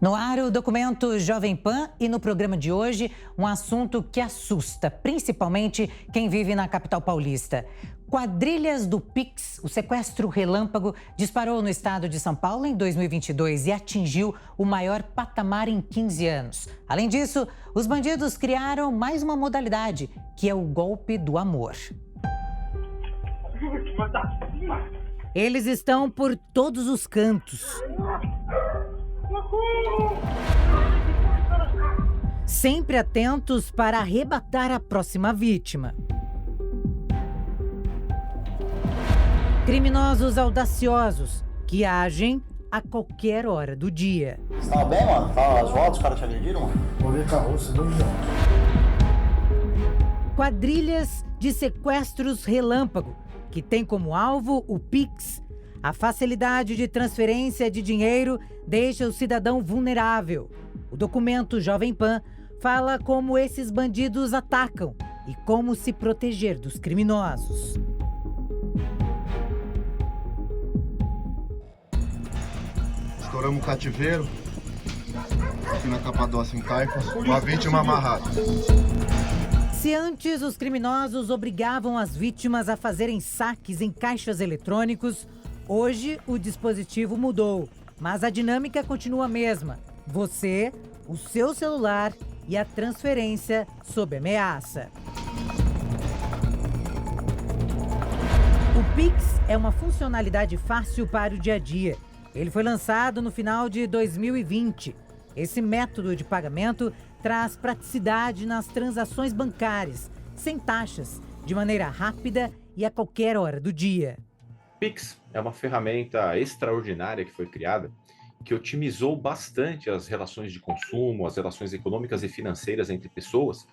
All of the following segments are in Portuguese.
No ar, o documento Jovem Pan e no programa de hoje, um assunto que assusta, principalmente quem vive na capital paulista. Quadrilhas do Pix, o sequestro relâmpago, disparou no estado de São Paulo em 2022 e atingiu o maior patamar em 15 anos. Além disso, os bandidos criaram mais uma modalidade, que é o golpe do amor. Eles estão por todos os cantos. Sempre atentos para arrebatar a próxima vítima. Criminosos audaciosos que agem a qualquer hora do dia. Você tava bem, mano? Tava as voltas, os caras te agrediram, mano? Olhei carroça, não vi. Quadrilhas de sequestros relâmpago, que tem como alvo o Pix. A facilidade de transferência de dinheiro deixa o cidadão vulnerável. O documento Jovem Pan fala como esses bandidos atacam e como se proteger dos criminosos. Estouramos um cativeiro aqui na Capadócia, em Caifas, com a vítima amarrada. Se antes os criminosos obrigavam as vítimas a fazerem saques em caixas eletrônicos, hoje o dispositivo mudou, mas a dinâmica continua a mesma. Você, o seu celular e a transferência sob ameaça. O Pix é uma funcionalidade fácil para o dia a dia. Ele foi lançado no final de 2020. Esse método de pagamento traz praticidade nas transações bancárias, sem taxas, de maneira rápida e a qualquer hora do dia. Pix é uma ferramenta extraordinária que foi criada, que otimizou bastante as relações de consumo, as relações econômicas e financeiras entre pessoas,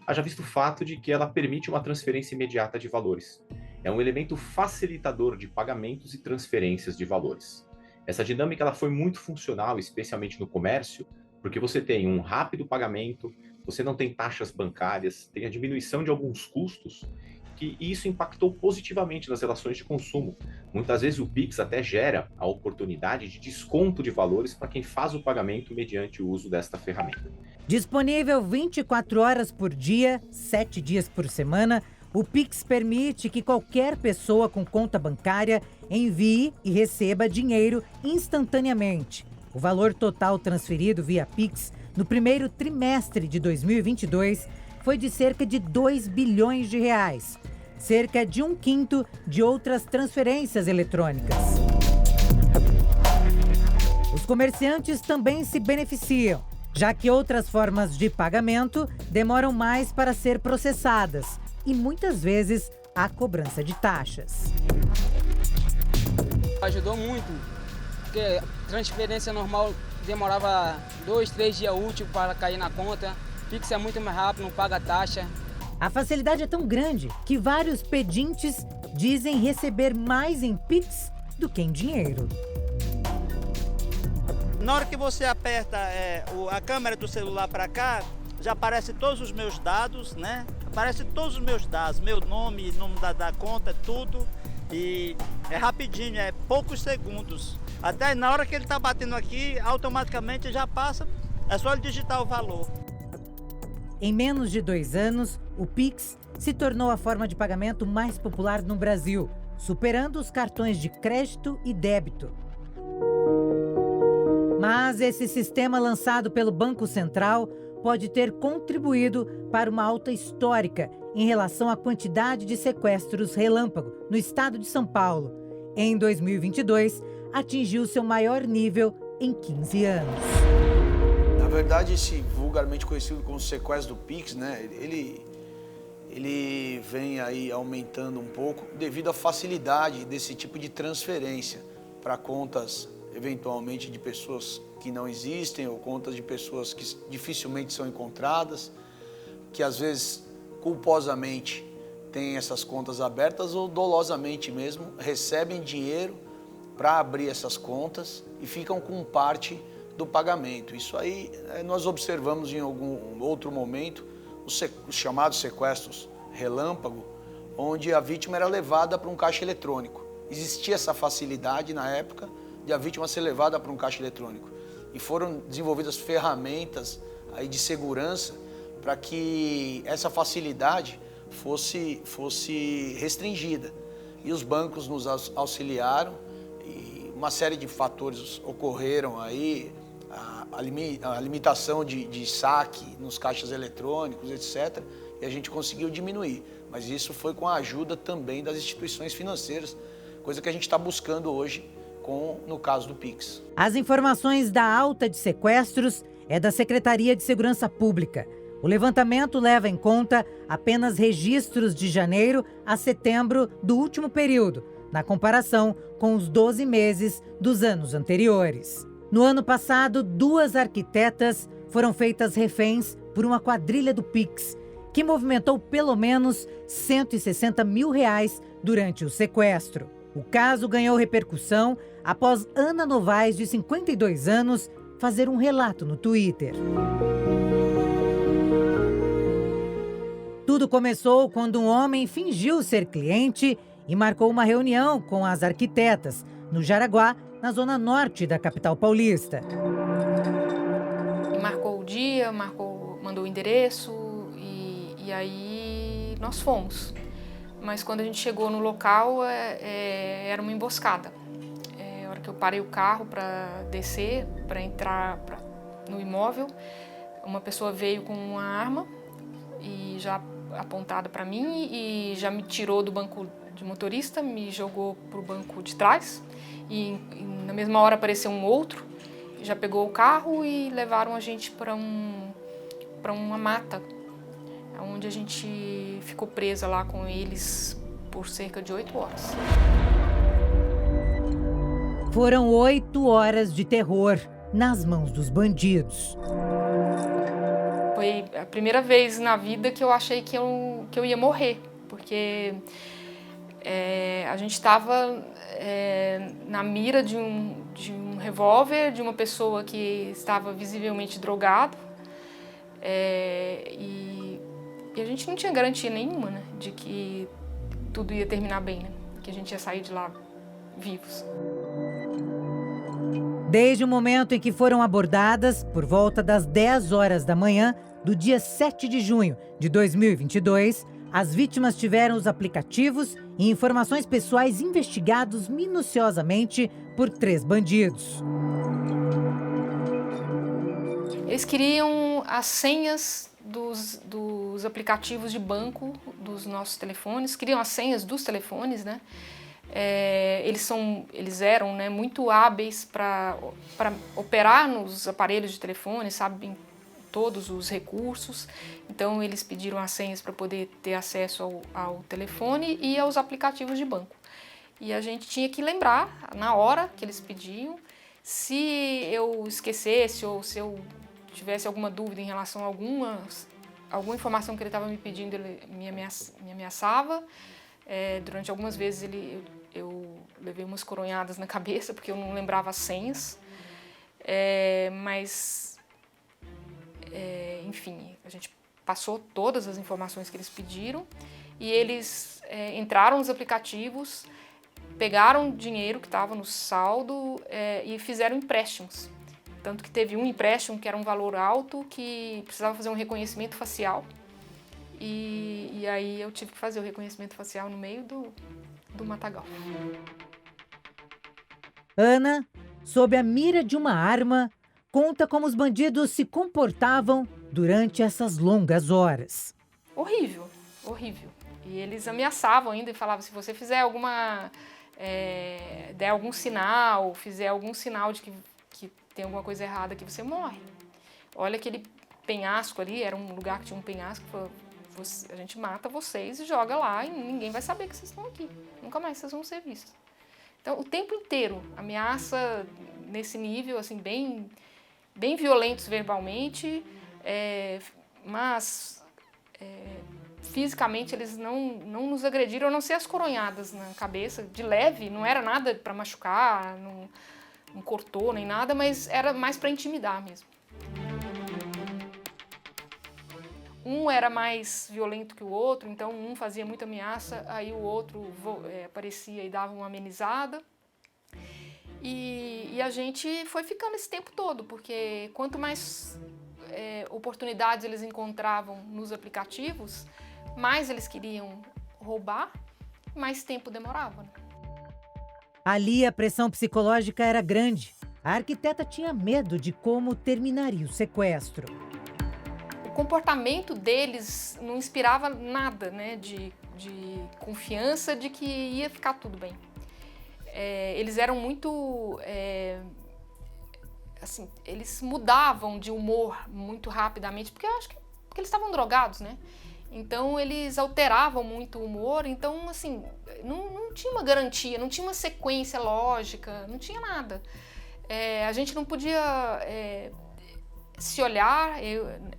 haja visto o fato de que ela permite uma transferência imediata de valores. É um elemento facilitador de pagamentos e transferências de valores. Essa dinâmica ela foi muito funcional, especialmente no comércio, porque você tem um rápido pagamento, você não tem taxas bancárias, tem a diminuição de alguns custos, que isso impactou positivamente nas relações de consumo. Muitas vezes o Pix até gera a oportunidade de desconto de valores para quem faz o pagamento mediante o uso desta ferramenta. Disponível 24 horas por dia, 7 dias por semana, o Pix permite que qualquer pessoa com conta bancária envie e receba dinheiro instantaneamente. O valor total transferido via Pix no primeiro trimestre de 2022 foi de cerca de 2 bilhões de reais, cerca de 1/5 de outras transferências eletrônicas. Os comerciantes também se beneficiam, já que outras formas de pagamento demoram mais para ser processadas e muitas vezes há cobrança de taxas. Ajudou muito, porque transferência normal demorava 2, 3 dias úteis para cair na conta. Pix é muito mais rápido, não paga taxa. A facilidade é tão grande que vários pedintes dizem receber mais em Pix do que em dinheiro. Na hora que você aperta a câmera do celular para cá, já aparece todos os meus dados, né? Aparece todos os meus dados, meu nome, nome da conta, tudo. E é rapidinho, é poucos segundos. Até na hora que ele está batendo aqui, automaticamente já passa, é só ele digitar o valor. Em menos de 2 anos, o Pix se tornou a forma de pagamento mais popular no Brasil, superando os cartões de crédito e débito. Mas esse sistema lançado pelo Banco Central pode ter contribuído para uma alta histórica em relação à quantidade de sequestros relâmpago no estado de São Paulo. Em 2022, atingiu seu maior nível em 15 anos. Na verdade, esse vulgarmente conhecido como sequestro do Pix, né, ele vem aí aumentando um pouco devido à facilidade desse tipo de transferência para contas, eventualmente, de pessoas que não existem ou contas de pessoas que dificilmente são encontradas, que às vezes, culposamente, têm essas contas abertas ou dolosamente mesmo recebem dinheiro para abrir essas contas e ficam com parte do pagamento. Isso aí nós observamos em algum outro momento, os chamados sequestros relâmpago, onde a vítima era levada para um caixa eletrônico. Existia essa facilidade na época de a vítima ser levada para um caixa eletrônico. e foram desenvolvidas ferramentas aí de segurança para que essa facilidade fosse restringida. E os bancos nos auxiliaram e uma série de fatores ocorreram aí, a limitação de saque nos caixas eletrônicos, etc. E a gente conseguiu diminuir. Mas isso foi com a ajuda também das instituições financeiras, coisa que a gente está buscando hoje no caso do Pix. As informações da alta de sequestros é da Secretaria de Segurança Pública. O levantamento leva em conta apenas registros de janeiro a setembro do último período, na comparação com os 12 meses dos anos anteriores. No ano passado, 2 arquitetas foram feitas reféns por uma quadrilha do Pix, que movimentou pelo menos R$160 mil durante o sequestro. O caso ganhou repercussão após Ana Novaes, de 52 anos, fazer um relato no Twitter. Tudo começou quando um homem fingiu ser cliente e marcou uma reunião com as arquitetas, no Jaraguá, na zona norte da capital paulista. Marcou o dia, mandou o endereço e aí nós fomos. Mas quando a gente chegou no local, era uma emboscada. A hora que eu parei o carro para descer, para entrar no imóvel, uma pessoa veio com uma arma e já apontada para mim e já me tirou do banco de motorista, me jogou para o banco de trás e na mesma hora apareceu um outro, já pegou o carro e levaram a gente para uma mata, onde a gente ficou presa lá com eles por cerca de 8 horas. Foram 8 horas de terror nas mãos dos bandidos. Foi a primeira vez na vida que eu achei que eu ia morrer, porque a gente estava na mira de um revólver, de uma pessoa que estava visivelmente drogado, e a gente não tinha garantia nenhuma, né, de que tudo ia terminar bem, né, que a gente ia sair de lá vivos. Desde o momento em que foram abordadas, por volta das 10 horas da manhã do dia 7 de junho de 2022, as vítimas tiveram os aplicativos e informações pessoais investigados minuciosamente por 3 bandidos. Eles queriam as senhas dos aplicativos de banco dos nossos telefones, queriam as senhas dos telefones, né? Eles eram, né, muito hábeis para operar nos aparelhos de telefone, sabem todos os recursos. Então eles pediram as senhas para poder ter acesso ao telefone e aos aplicativos de banco. E a gente tinha que lembrar na hora que eles pediam. Se eu esquecesse ou se eu tivesse alguma dúvida em relação a alguma informação que ele estava me pedindo, ele me ameaçava. Durante algumas vezes eu levei umas coronhadas na cabeça porque eu não lembrava as senhas, enfim, a gente passou todas as informações que eles pediram e eles entraram nos aplicativos, pegaram o dinheiro que estava no saldo e fizeram empréstimos. Tanto que teve um empréstimo que era um valor alto que precisava fazer um reconhecimento facial. E aí eu tive que fazer o reconhecimento facial no meio do matagal. Ana, sob a mira de uma arma, conta como os bandidos se comportavam durante essas longas horas. Horrível, horrível. E eles ameaçavam ainda e falavam, se você fizer der algum sinal, fizer algum sinal de que tem alguma coisa errada aqui, você morre. Olha aquele penhasco ali, era um lugar que tinha um penhasco, a gente mata vocês e joga lá e ninguém vai saber que vocês estão aqui. Nunca mais vocês vão ser vistos. Então, o tempo inteiro, ameaça nesse nível, assim, bem violentos verbalmente, mas fisicamente eles não nos agrediram, a não ser as coronhadas na cabeça, de leve, não era nada para machucar, não cortou nem nada, mas era mais para intimidar mesmo. Um era mais violento que o outro, então um fazia muita ameaça, aí o outro aparecia e dava uma amenizada. E a gente foi ficando esse tempo todo, porque quanto mais oportunidades eles encontravam nos aplicativos, mais eles queriam roubar, mais tempo demorava. Né? Ali a pressão psicológica era grande. A arquiteta tinha medo de como terminaria o sequestro. O comportamento deles não inspirava nada, né, de confiança de que ia ficar tudo bem. Eles eram muito... assim, eles mudavam de humor muito rapidamente, porque eu acho que porque eles estavam drogados, né? Então eles alteravam muito o humor, então assim, não tinha uma garantia, não tinha uma sequência lógica, não tinha nada. A gente não podia se olhar,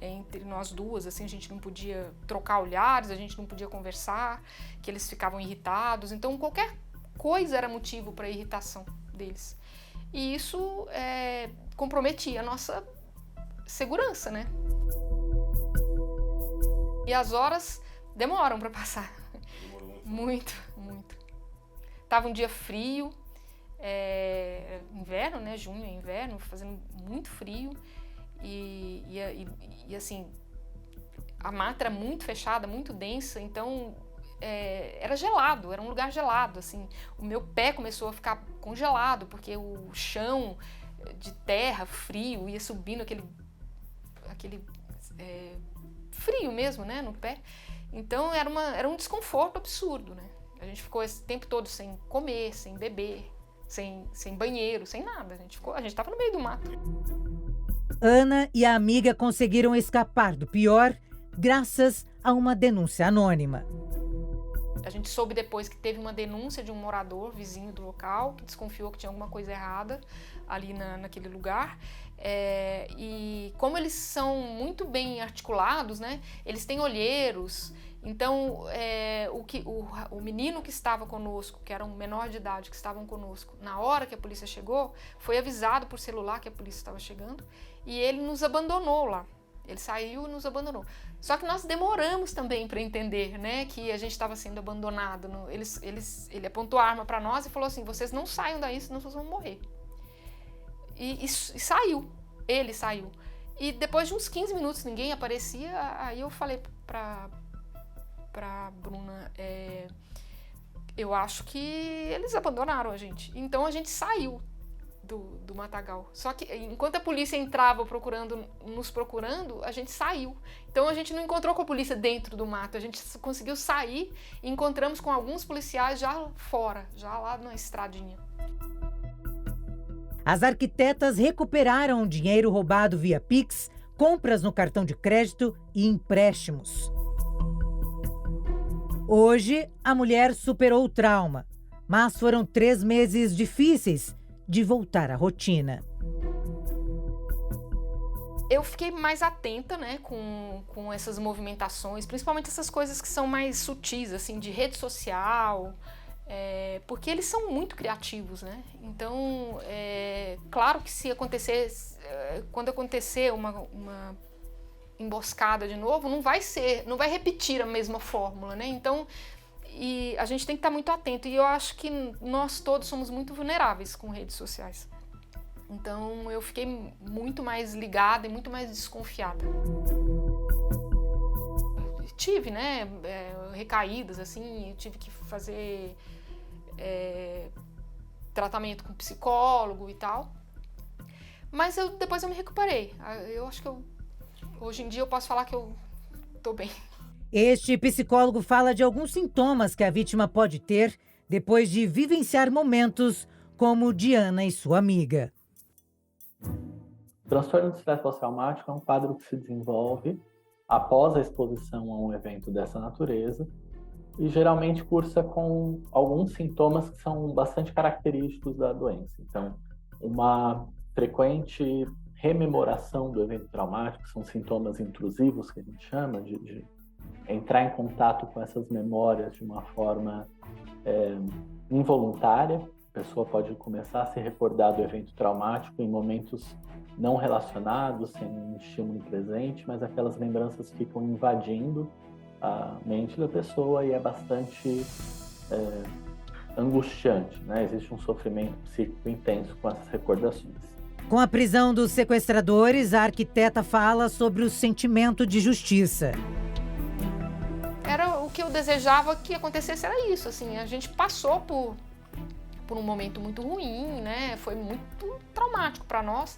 entre nós duas, assim, a gente não podia trocar olhares, a gente não podia conversar, que eles ficavam irritados, então qualquer coisa era motivo para a irritação deles. E isso comprometia a nossa segurança, né? E as horas demoram para passar. Muito, muito. Tava um dia frio, inverno, né? Junho é inverno, fazendo muito frio. E assim, a mata era muito fechada, muito densa, então era gelado, era um lugar gelado, assim. O meu pé começou a ficar congelado, porque o chão de terra frio ia subindo aquele frio mesmo, né, no pé. Então era um desconforto absurdo, né? A gente ficou esse tempo todo sem comer, sem beber, sem banheiro, sem nada. A gente estava no meio do mato. Ana e a amiga conseguiram escapar do pior graças a uma denúncia anônima. A gente soube depois que teve uma denúncia de um morador vizinho do local que desconfiou que tinha alguma coisa errada ali naquele lugar. E como eles são muito bem articulados, né? Eles têm olheiros. Então, o menino que estava conosco, que era um menor de idade, que estavam conosco, na hora que a polícia chegou, foi avisado por celular que a polícia estava chegando e ele nos abandonou lá. Ele saiu e nos abandonou. Só que nós demoramos também para entender, né, que a gente estava sendo abandonado. Ele apontou a arma para nós e falou assim: vocês não saiam daí, senão vocês vão morrer. E saiu. Ele saiu. E depois de uns 15 minutos ninguém aparecia, aí eu falei para Bruna, eu acho que eles abandonaram a gente. Então a gente saiu do matagal. Só que enquanto a polícia entrava nos procurando, a gente saiu. Então a gente não encontrou com a polícia dentro do mato, a gente conseguiu sair e encontramos com alguns policiais já fora, já lá na estradinha. As arquitetas recuperaram o dinheiro roubado via Pix, compras no cartão de crédito e empréstimos. Hoje, a mulher superou o trauma, mas foram 3 meses difíceis de voltar à rotina. Eu fiquei mais atenta, né, com essas movimentações, principalmente essas coisas que são mais sutis, assim, de rede social, porque eles são muito criativos, né? Então, claro que se acontecer, quando acontecer uma emboscada de novo, não vai repetir a mesma fórmula, né? Então, e a gente tem que estar muito atento. E eu acho que nós todos somos muito vulneráveis com redes sociais. Então, eu fiquei muito mais ligada e muito mais desconfiada. Tive, né, recaídas, assim, eu tive que fazer tratamento com psicólogo e tal. Mas depois eu me recuperei. Eu acho que hoje em dia eu posso falar que eu tô bem. Este psicólogo fala de alguns sintomas que a vítima pode ter depois de vivenciar momentos como Diana e sua amiga. O transtorno de estresse pós-traumático é um quadro que se desenvolve após a exposição a um evento dessa natureza e geralmente cursa com alguns sintomas que são bastante característicos da doença. Então, uma frequente rememoração do evento traumático, são sintomas intrusivos que a gente chama, de entrar em contato com essas memórias de uma forma involuntária. A pessoa pode começar a se recordar do evento traumático em momentos não relacionados, sem um estímulo presente, mas aquelas lembranças ficam invadindo a mente da pessoa e é bastante angustiante, né? Existe um sofrimento psíquico intenso com essas recordações. Com a prisão dos sequestradores, a arquiteta fala sobre o sentimento de justiça. Era o que eu desejava que acontecesse, era isso, assim, a gente passou por um momento muito ruim, né? Foi muito traumático para nós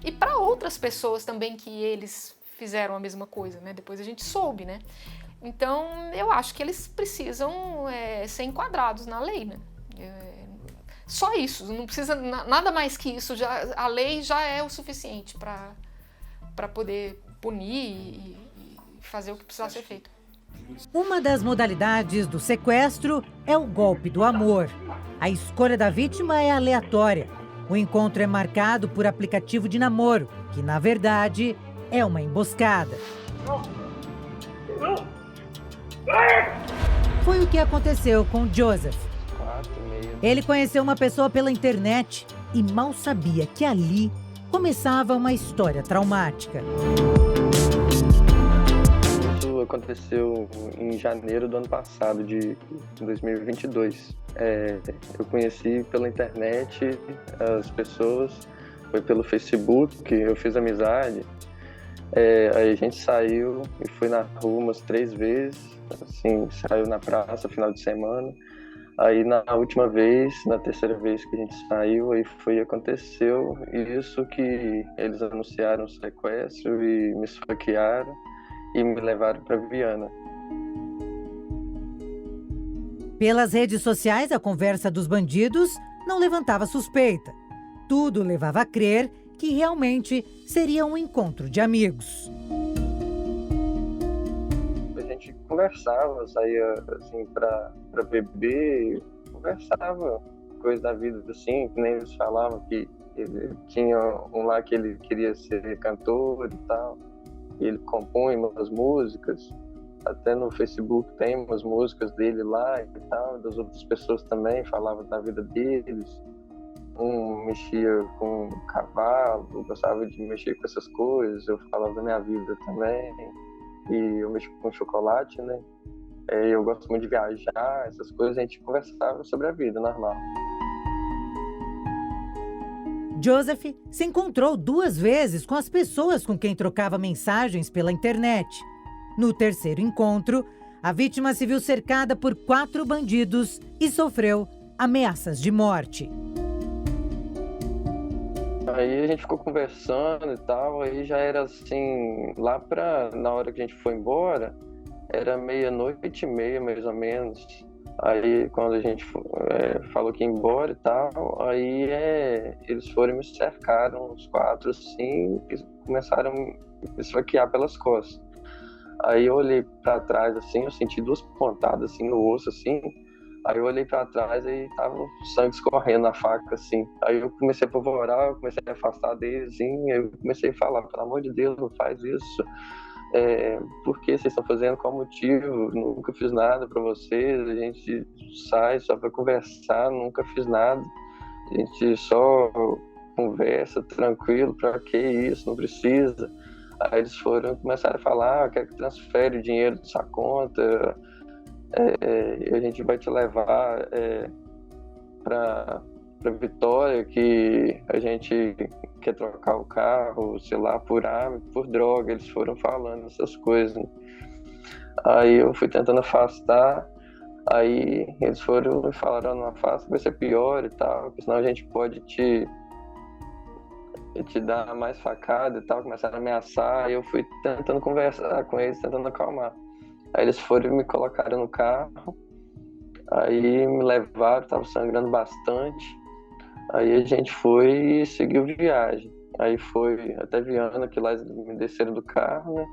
e para outras pessoas também que eles fizeram a mesma coisa, né? Depois a gente soube, né? Então, eu acho que eles precisam ser enquadrados na lei, né? Só isso, não precisa nada mais que isso. A lei já é o suficiente para poder punir e fazer o que precisar ser feito. Uma das modalidades do sequestro é o golpe do amor. A escolha da vítima é aleatória. O encontro é marcado por aplicativo de namoro, que na verdade é uma emboscada. Foi o que aconteceu com Joseph. Ele conheceu uma pessoa pela internet e mal sabia que ali começava uma história traumática. Isso aconteceu em janeiro do ano passado, de 2022. Eu conheci pela internet as pessoas, foi pelo Facebook, eu fiz amizade. Aí a gente saiu e foi na rua umas 3 vezes, assim, saiu na praça final de semana. Aí na última vez, na terceira vez que a gente saiu, aí aconteceu isso que eles anunciaram o sequestro e me esfaquearam e me levaram para Viana. Pelas redes sociais, a conversa dos bandidos não levantava suspeita. Tudo levava a crer que realmente seria um encontro de amigos. A gente conversava, saía assim para beber, conversava coisas da vida assim, que nem eles falavam que ele tinha um lá que ele queria ser cantor e tal, e ele compunha umas músicas, até no Facebook tem umas músicas dele lá e tal, das outras pessoas também falavam da vida deles. Um mexia com cavalo, gostava de mexer com essas coisas, eu falava da minha vida também, e eu mexo com chocolate, né? Eu gosto muito de viajar, essas coisas, a gente conversava sobre a vida normal. Joseph se encontrou 2 vezes com as pessoas com quem trocava mensagens pela internet. No terceiro encontro, a vítima se viu cercada por 4 bandidos e sofreu ameaças de morte. Aí a gente ficou conversando e tal, aí já era assim, na hora que a gente foi embora, era 00:30 mais ou menos. Aí quando a gente falou que ia embora e tal, aí eles foram e me cercaram, os 4 assim, e começaram a me esfaquear pelas costas. Aí eu olhei pra trás assim, eu senti 2 pontadas assim no osso assim. Aí eu olhei pra trás e tava o sangue escorrendo na faca, assim. Aí eu comecei a apavorar, eu comecei a afastar deles, assim. Aí eu comecei a falar, pelo amor de Deus, não faz isso. Por que vocês estão fazendo? Qual motivo? Nunca fiz nada pra vocês. A gente sai só pra conversar, nunca fiz nada. A gente só conversa tranquilo, pra que isso? Não precisa. Aí eles começaram a falar, quer que transfere o dinheiro da sua conta, a gente vai te levar para Vitória, que a gente quer trocar o carro, sei lá, por arma, por droga. Eles foram falando essas coisas, né? Aí eu fui tentando afastar, aí eles foram e falaram, não afasta, vai ser pior e tal, porque senão a gente pode te dar mais facada e tal. Começaram a ameaçar, aí eu fui tentando conversar com eles, tentando acalmar. Aí eles foram e me colocaram no carro, aí me levaram, tava sangrando bastante. Aí a gente foi e seguiu viagem. Aí foi até Viana, que lá eles me desceram do carro, né?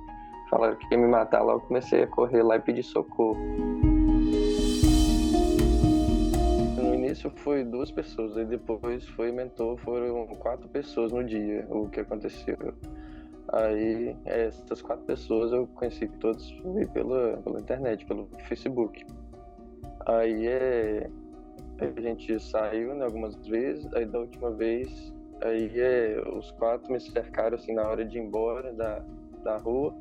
Falaram que ia me matar lá, eu comecei a correr lá e pedir socorro. No início foi 2 pessoas, aí depois aumentou, foram 4 pessoas no dia, o que aconteceu. Aí essas 4 pessoas eu conheci todas pela internet, pelo Facebook. Aí a gente saiu, né, algumas vezes, aí da última vez, aí os 4 me cercaram assim na hora de ir embora da rua.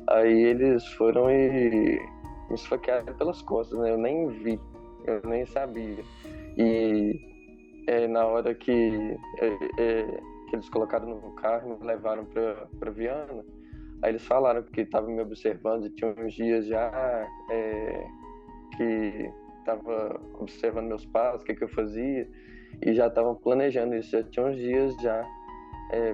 Aí eles foram e me esfaquearam pelas costas, né? Eu nem vi, eu nem sabia. E na hora que eles colocaram no carro e me levaram para Viana, aí eles falaram que estavam me observando, e tinha uns dias já que estava observando meus passos, o que eu fazia, e já estavam planejando isso, já tinha uns dias já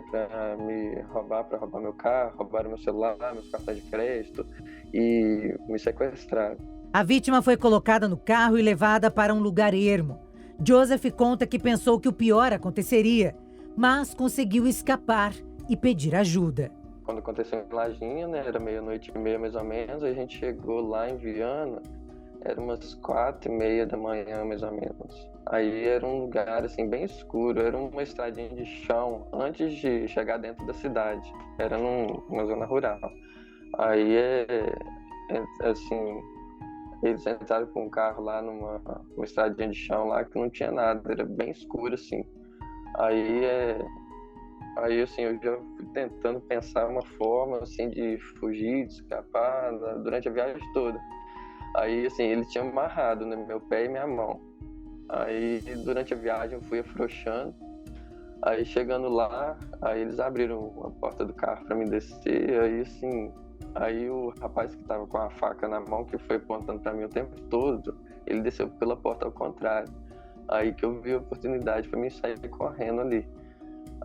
para me roubar, para roubar meu carro, roubaram meu celular, meus cartões de crédito e me sequestraram. A vítima foi colocada no carro e levada para um lugar ermo. Joseph conta que pensou que o pior aconteceria, mas conseguiu escapar e pedir ajuda. Quando aconteceu em Lajinha, né, era 00:30 mais ou menos, a gente chegou lá em Viana, era umas 4:30 da manhã mais ou menos. Aí era um lugar assim bem escuro, era uma estradinha de chão antes de chegar dentro da cidade, era numa zona rural. Aí assim, eles entraram com um carro lá numa estradinha de chão lá que não tinha nada, era bem escuro assim. Aí assim, eu já fui tentando pensar uma forma assim de fugir, de escapar durante a viagem toda. Aí assim, eles tinham amarrado, né, meu pé e minha mão. Aí durante a viagem eu fui afrouxando. Aí chegando lá, aí eles abriram a porta do carro para me descer. Aí assim, aí o rapaz que estava com a faca na mão, que foi apontando para mim o tempo todo, ele desceu pela porta ao contrário. Aí que eu vi a oportunidade para mim sair correndo ali.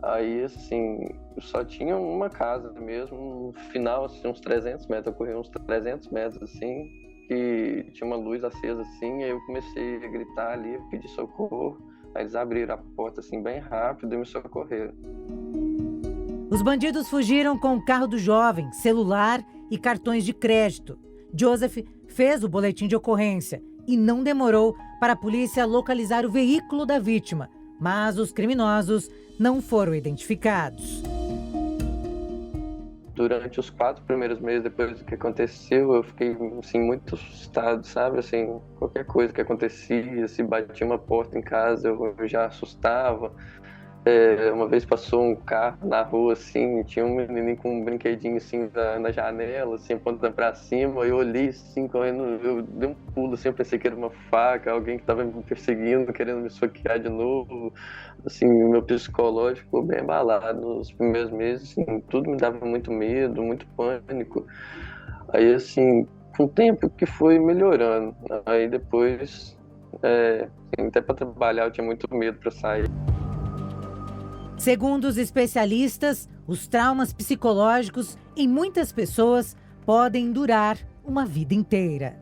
Aí assim, só tinha uma casa mesmo, no final assim, uns 300 metros, eu corri uns 300 metros assim, que tinha uma luz acesa assim, aí eu comecei a gritar ali, pedir socorro. Aí eles abriram a porta assim bem rápido e me socorreram. Os bandidos fugiram com o carro do jovem, celular e cartões de crédito. Joseph fez o boletim de ocorrência e não demorou para a polícia localizar o veículo da vítima, mas os criminosos não foram identificados. Durante os 4 primeiros meses depois do que aconteceu, eu fiquei assim, muito assustado, sabe? Assim, qualquer coisa que acontecia, se batia uma porta em casa, eu já assustava. Uma vez passou um carro na rua, assim, tinha um menininho com um brinquedinho assim na janela, assim, apontando pra cima. Eu olhei assim, correndo, eu dei um pulo, assim, eu pensei que era uma faca, alguém que tava me perseguindo, querendo me esfaquear de novo. Assim, o meu psicológico ficou bem abalado nos primeiros meses, assim, tudo me dava muito medo, muito pânico. Aí, assim, com o tempo que foi melhorando. Aí depois, assim, até para trabalhar eu tinha muito medo para sair. Segundo os especialistas, os traumas psicológicos em muitas pessoas podem durar uma vida inteira.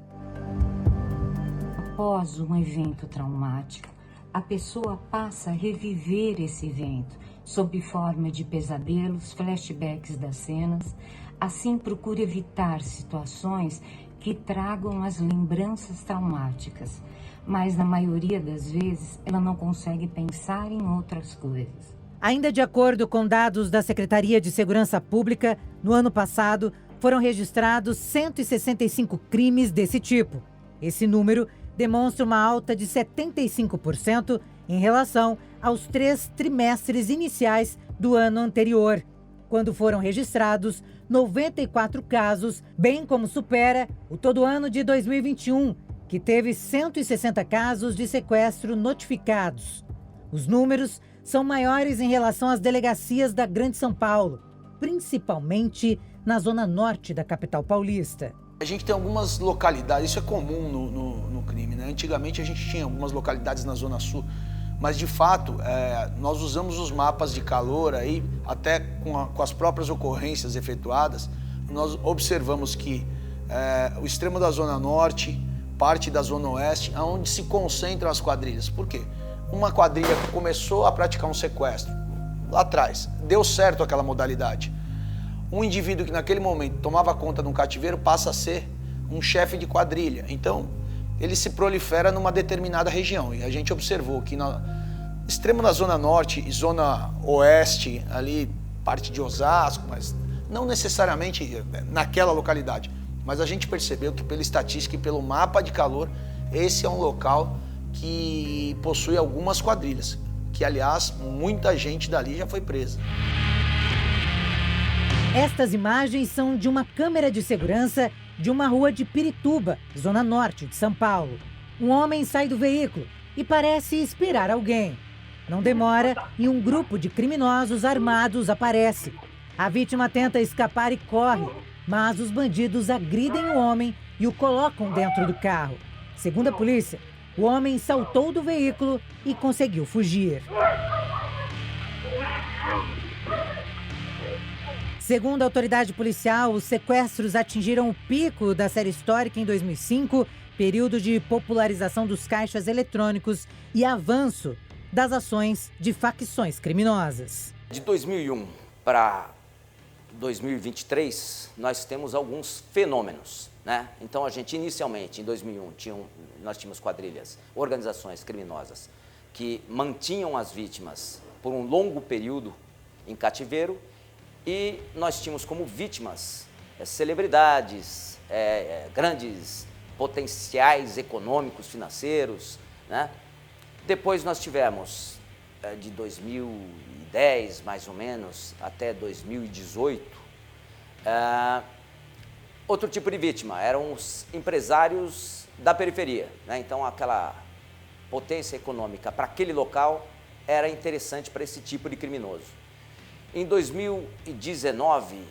Após um evento traumático, a pessoa passa a reviver esse evento sob forma de pesadelos, flashbacks das cenas. Assim, procura evitar situações que tragam as lembranças traumáticas, mas na maioria das vezes ela não consegue pensar em outras coisas. Ainda de acordo com dados da Secretaria de Segurança Pública, no ano passado foram registrados 165 crimes desse tipo. Esse número demonstra uma alta de 75% em relação aos 3 trimestres iniciais do ano anterior, quando foram registrados 94 casos, bem como supera o todo ano de 2021, que teve 160 casos de sequestro notificados. Os números são maiores em relação às delegacias da Grande São Paulo, principalmente na zona norte da capital paulista. A gente tem algumas localidades, isso é comum no crime, né? Antigamente a gente tinha algumas localidades na zona sul, mas de fato nós usamos os mapas de calor aí, até com as próprias ocorrências efetuadas, nós observamos que o extremo da zona norte, parte da zona oeste, onde se concentram as quadrilhas. Por quê? Uma quadrilha começou a praticar um sequestro lá atrás, deu certo aquela modalidade. Um indivíduo que naquele momento tomava conta de um cativeiro passa a ser um chefe de quadrilha. Então, ele se prolifera numa determinada região. E a gente observou que no extremo da zona norte e zona oeste, ali parte de Osasco, mas não necessariamente naquela localidade. Mas a gente percebeu que pela estatística e pelo mapa de calor, esse é um local que possui algumas quadrilhas, que aliás, muita gente dali já foi presa. Estas imagens são de uma câmera de segurança de uma rua de Pirituba, zona norte de São Paulo. Um homem sai do veículo e parece esperar alguém. Não demora e um grupo de criminosos armados aparece. A vítima tenta escapar e corre, mas os bandidos agridem o homem e o colocam dentro do carro. Segundo a polícia, o homem saltou do veículo e conseguiu fugir. Segundo a autoridade policial, os sequestros atingiram o pico da série histórica em 2005, período de popularização dos caixas eletrônicos e avanço das ações de facções criminosas. De 2001 para 2023, nós temos alguns fenômenos, né? Então, a gente inicialmente, em 2001, nós tínhamos quadrilhas, organizações criminosas que mantinham as vítimas por um longo período em cativeiro e nós tínhamos como vítimas celebridades, grandes potenciais econômicos, financeiros, né? Depois nós tivemos, de 2010, mais ou menos, até 2018, outro tipo de vítima, eram os empresários da periferia, né? Então, aquela potência econômica para aquele local era interessante para esse tipo de criminoso. Em 2019,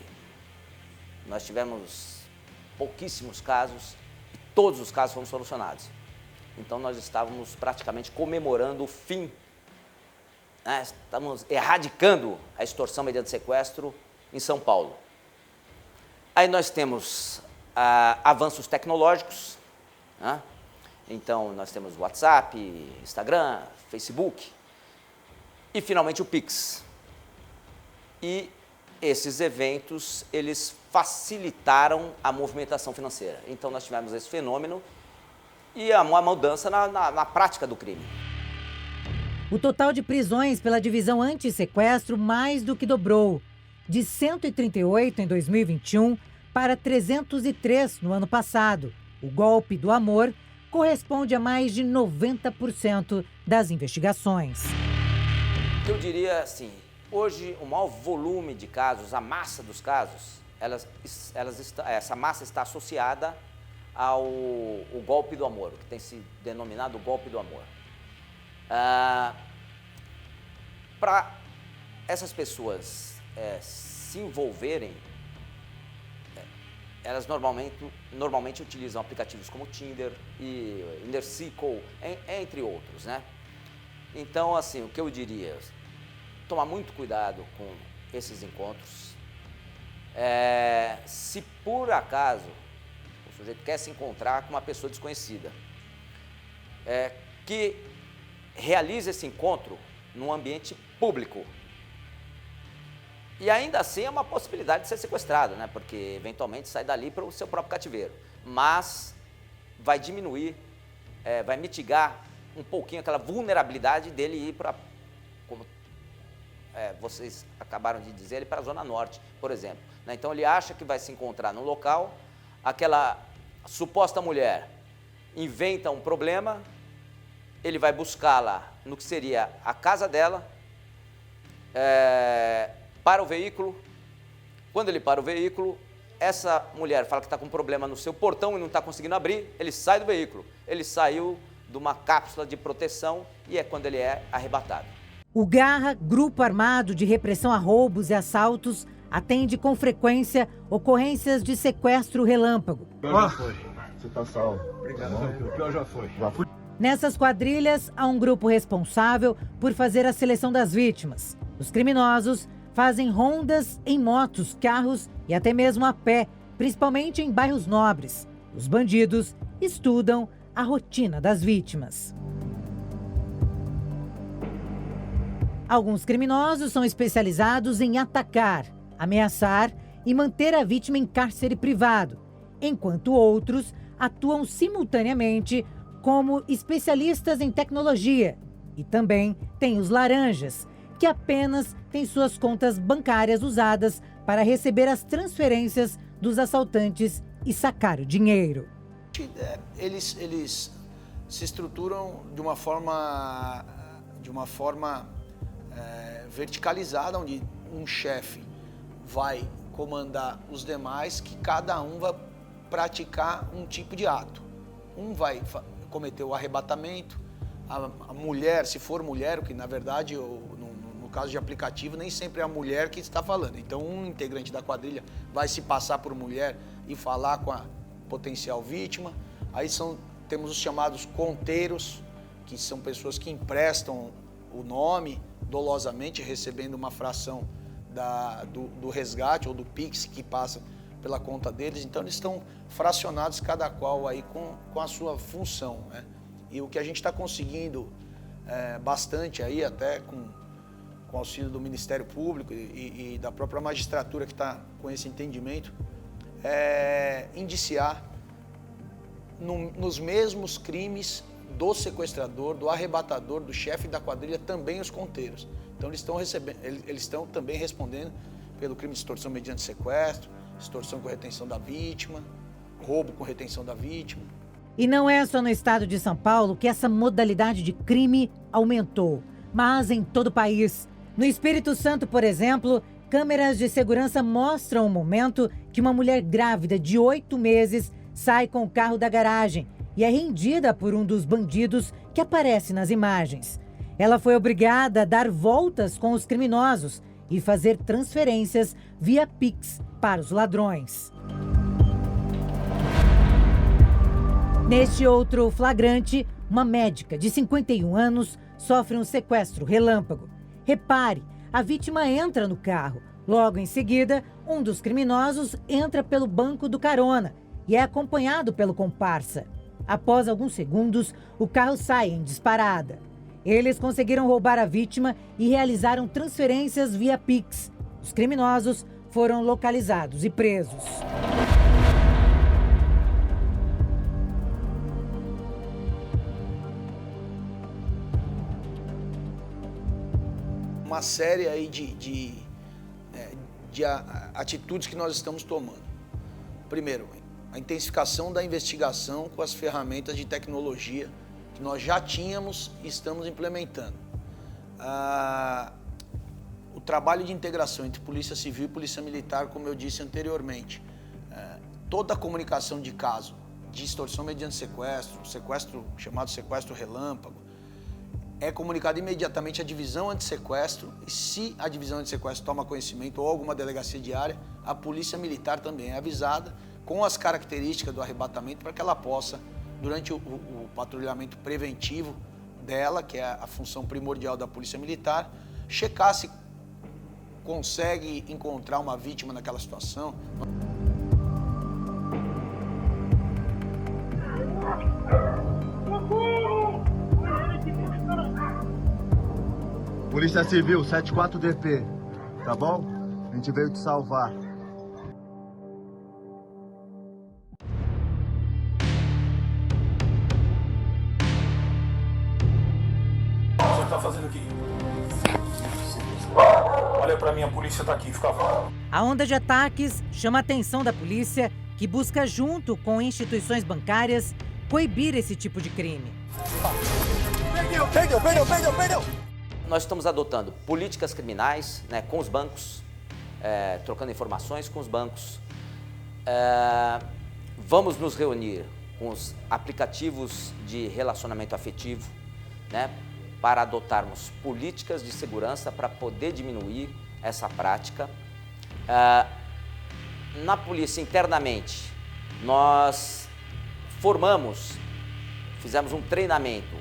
nós tivemos pouquíssimos casos e todos os casos foram solucionados. Então, nós estávamos praticamente comemorando o fim, né? Estamos erradicando a extorsão mediante sequestro em São Paulo. Aí nós temos avanços tecnológicos, né? Então, nós temos WhatsApp, Instagram, Facebook e, finalmente, o Pix. E esses eventos, eles facilitaram a movimentação financeira. Então, nós tivemos esse fenômeno e uma mudança na prática do crime. O total de prisões pela divisão anti-sequestro mais do que dobrou, de 138 em 2021 para 303 no ano passado. O golpe do amor corresponde a mais de 90% das investigações. Eu diria assim, hoje o maior volume de casos, a massa dos casos, essa massa está associada ao golpe do amor, que tem se denominado golpe do amor. Para essas pessoas se envolverem, elas normalmente utilizam aplicativos como Tinder e Inner Circle, entre outros, né? Então, assim, o que eu diria, tomar muito cuidado com esses encontros. Se por acaso o sujeito quer se encontrar com uma pessoa desconhecida, que realize esse encontro num ambiente público. E ainda assim é uma possibilidade de ser sequestrado, né? Porque eventualmente sai dali para o seu próprio cativeiro. Mas vai diminuir, vai mitigar um pouquinho aquela vulnerabilidade dele ir para, como vocês acabaram de dizer, ele para a Zona Norte, por exemplo, né? Então ele acha que vai se encontrar num local, aquela suposta mulher inventa um problema, ele vai buscá-la no que seria a casa dela, para o veículo. Quando ele para o veículo, essa mulher fala que está com um problema no seu portão e não está conseguindo abrir, ele sai do veículo. Ele saiu de uma cápsula de proteção e é quando ele é arrebatado. O Garra, grupo armado de repressão a roubos e assaltos, atende com frequência ocorrências de sequestro relâmpago. O pior já foi. Você está salvo. Obrigado. O pior já foi. Nessas quadrilhas, há um grupo responsável por fazer a seleção das vítimas. Os criminosos fazem rondas em motos, carros e até mesmo a pé, principalmente em bairros nobres. Os bandidos estudam a rotina das vítimas. Alguns criminosos são especializados em atacar, ameaçar e manter a vítima em cárcere privado, enquanto outros atuam simultaneamente como especialistas em tecnologia. E também tem os laranjas, que apenas têm suas contas bancárias usadas para receber as transferências dos assaltantes e sacar o dinheiro. Eles se estruturam de uma forma verticalizada, onde um chefe vai comandar os demais, que cada um vai praticar um tipo de ato. Um vai cometer o arrebatamento, a mulher, se for mulher, que na verdade, no caso de aplicativo, nem sempre é a mulher que está falando. Então, um integrante da quadrilha vai se passar por mulher e falar com a potencial vítima. Aí temos os chamados conteiros, que são pessoas que emprestam o nome dolosamente, recebendo uma fração do resgate ou do Pix que passa pela conta deles. Então, eles estão fracionados, cada qual aí com a sua função, né? E o que a gente está conseguindo bastante aí, até com o auxílio do Ministério Público e da própria magistratura que está com esse entendimento, é indiciar nos mesmos crimes do sequestrador, do arrebatador, do chefe da quadrilha, também os conteiros. Então eles estão também respondendo pelo crime de extorsão mediante sequestro, extorsão com retenção da vítima, roubo com retenção da vítima. E não é só no estado de São Paulo que essa modalidade de crime aumentou, mas em todo o país. No Espírito Santo, por exemplo, câmeras de segurança mostram o momento que uma mulher grávida de 8 meses sai com o carro da garagem e é rendida por um dos bandidos que aparece nas imagens. Ela foi obrigada a dar voltas com os criminosos e fazer transferências via Pix para os ladrões. Neste outro flagrante, uma médica de 51 anos sofre um sequestro relâmpago. Repare, a vítima entra no carro. Logo em seguida, um dos criminosos entra pelo banco do carona e é acompanhado pelo comparsa. Após alguns segundos, o carro sai em disparada. Eles conseguiram roubar a vítima e realizaram transferências via Pix. Os criminosos foram localizados e presos. Uma série aí de atitudes que nós estamos tomando. Primeiro, a intensificação da investigação com as ferramentas de tecnologia que nós já tínhamos e estamos implementando. O trabalho de integração entre Polícia Civil e Polícia Militar, como eu disse anteriormente. Toda a comunicação de caso de extorsão mediante sequestro chamado sequestro relâmpago, é comunicado imediatamente à divisão antissequestro e se a divisão antissequestro toma conhecimento ou alguma delegacia de área, a Polícia Militar também é avisada com as características do arrebatamento para que ela possa, durante o patrulhamento preventivo dela, que é a função primordial da Polícia Militar, checar se consegue encontrar uma vítima naquela situação. Polícia Civil, 74DP, tá bom? A gente veio te salvar. O que você tá fazendo aqui? Olha pra mim, a polícia tá aqui, fica fora. A onda de ataques chama a atenção da polícia, que busca, junto com instituições bancárias, coibir esse tipo de crime. Perdeu! Nós estamos adotando políticas criminais, né, com os bancos, trocando informações com os bancos. Vamos nos reunir com os aplicativos de relacionamento afetivo, né, para adotarmos políticas de segurança para poder diminuir essa prática. Na polícia, internamente, nós fizemos um treinamento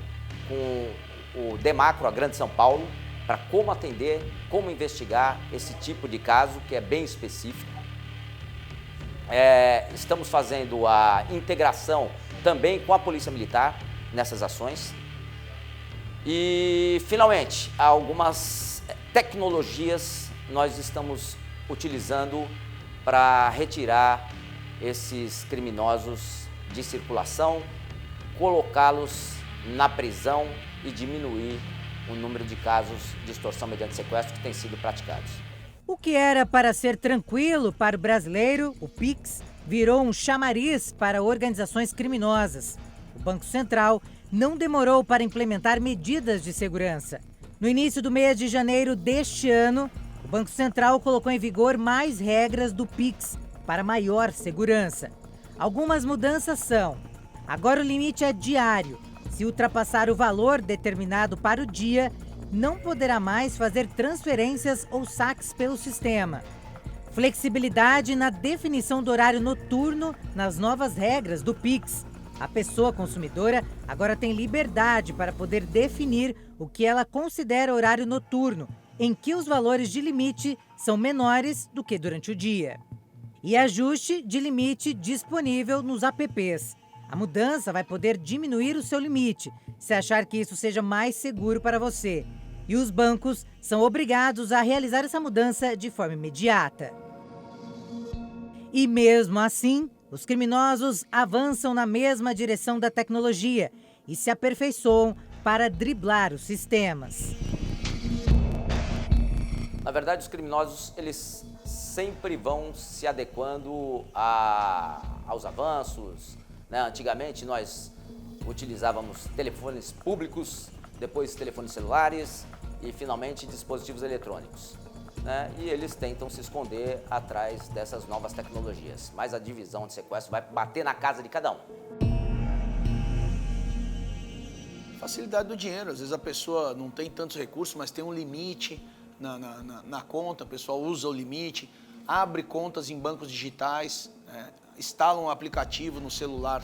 com o Demacro, a Grande São Paulo, para como atender, como investigar esse tipo de caso, que é bem específico. Estamos fazendo a integração também com a Polícia Militar nessas ações. E, finalmente, algumas tecnologias nós estamos utilizando para retirar esses criminosos de circulação, colocá-los na prisão e diminuir o número de casos de extorsão mediante sequestro que têm sido praticados. O que era para ser tranquilo para o brasileiro, o Pix, virou um chamariz para organizações criminosas. O Banco Central não demorou para implementar medidas de segurança. No início do mês de janeiro deste ano, o Banco Central colocou em vigor mais regras do Pix para maior segurança. Algumas mudanças são: agora o limite é diário, se ultrapassar o valor determinado para o dia, não poderá mais fazer transferências ou saques pelo sistema. Flexibilidade na definição do horário noturno nas novas regras do Pix. A pessoa consumidora agora tem liberdade para poder definir o que ela considera horário noturno, em que os valores de limite são menores do que durante o dia. E ajuste de limite disponível nos apps. A mudança vai poder diminuir o seu limite, se achar que isso seja mais seguro para você. E os bancos são obrigados a realizar essa mudança de forma imediata. E mesmo assim, os criminosos avançam na mesma direção da tecnologia e se aperfeiçoam para driblar os sistemas. Na verdade, os criminosos, eles sempre vão se adequando aos avanços, né? Antigamente, nós utilizávamos telefones públicos, depois telefones celulares e, finalmente, dispositivos eletrônicos, né? E eles tentam se esconder atrás dessas novas tecnologias. Mas a divisão de sequestro vai bater na casa de cada um. Facilidade do dinheiro. Às vezes a pessoa não tem tantos recursos, mas tem um limite na conta, o pessoal usa o limite, abre contas em bancos digitais, instala um aplicativo no celular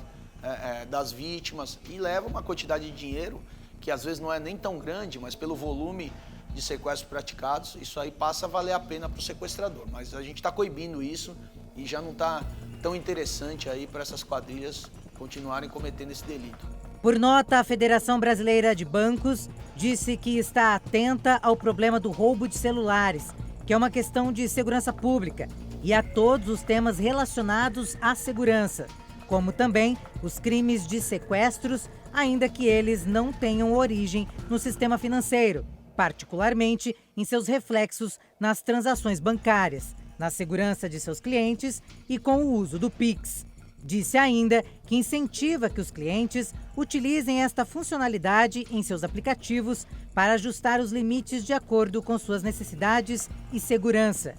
das vítimas e leva uma quantidade de dinheiro que às vezes não é nem tão grande, mas pelo volume de sequestros praticados, isso aí passa a valer a pena para o sequestrador. Mas a gente está coibindo isso e já não está tão interessante aí para essas quadrilhas continuarem cometendo esse delito. Por nota, a Federação Brasileira de Bancos disse que está atenta ao problema do roubo de celulares, que é uma questão de segurança pública, e a todos os temas relacionados à segurança, como também os crimes de sequestros, ainda que eles não tenham origem no sistema financeiro, particularmente em seus reflexos nas transações bancárias, na segurança de seus clientes e com o uso do Pix. Disse ainda que incentiva que os clientes utilizem esta funcionalidade em seus aplicativos para ajustar os limites de acordo com suas necessidades e segurança.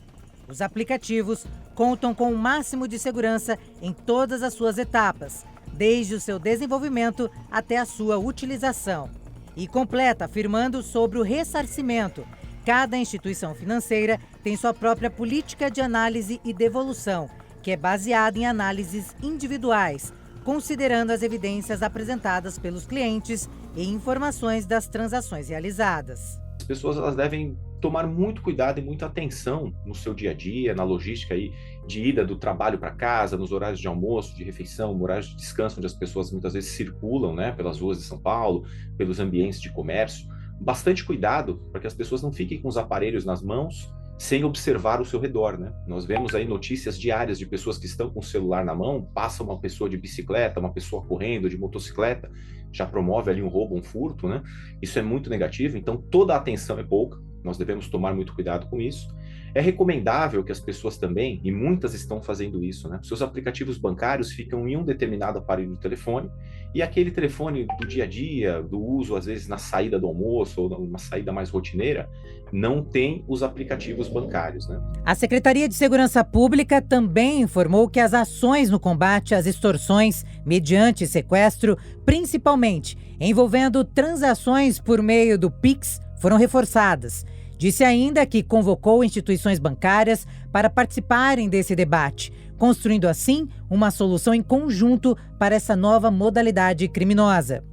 Os aplicativos contam com o máximo de segurança em todas as suas etapas, desde o seu desenvolvimento até a sua utilização. E completa afirmando sobre o ressarcimento. Cada instituição financeira tem sua própria política de análise e devolução, que é baseada em análises individuais, considerando as evidências apresentadas pelos clientes e informações das transações realizadas. As pessoas elas devem tomar muito cuidado e muita atenção no seu dia a dia, na logística aí de ida do trabalho para casa, nos horários de almoço, de refeição, no horário de descanso, onde as pessoas muitas vezes circulam, né, pelas ruas de São Paulo, pelos ambientes de comércio. Bastante cuidado para que as pessoas não fiquem com os aparelhos nas mãos sem observar o seu redor, né? Nós vemos aí notícias diárias de pessoas que estão com o celular na mão, passa uma pessoa de bicicleta, uma pessoa correndo, de motocicleta, já promove ali um roubo, um furto, né? Isso é muito negativo, então toda a atenção é pouca, nós devemos tomar muito cuidado com isso. É recomendável que as pessoas também, e muitas estão fazendo isso, né? Seus aplicativos bancários ficam em um determinado aparelho do telefone, e aquele telefone do dia a dia, do uso às vezes na saída do almoço ou numa saída mais rotineira, não tem os aplicativos bancários, né? A Secretaria de Segurança Pública também informou que as ações no combate às extorsões mediante sequestro, principalmente envolvendo transações por meio do Pix, foram reforçadas. Disse ainda que convocou instituições bancárias para participarem desse debate, construindo assim uma solução em conjunto para essa nova modalidade criminosa.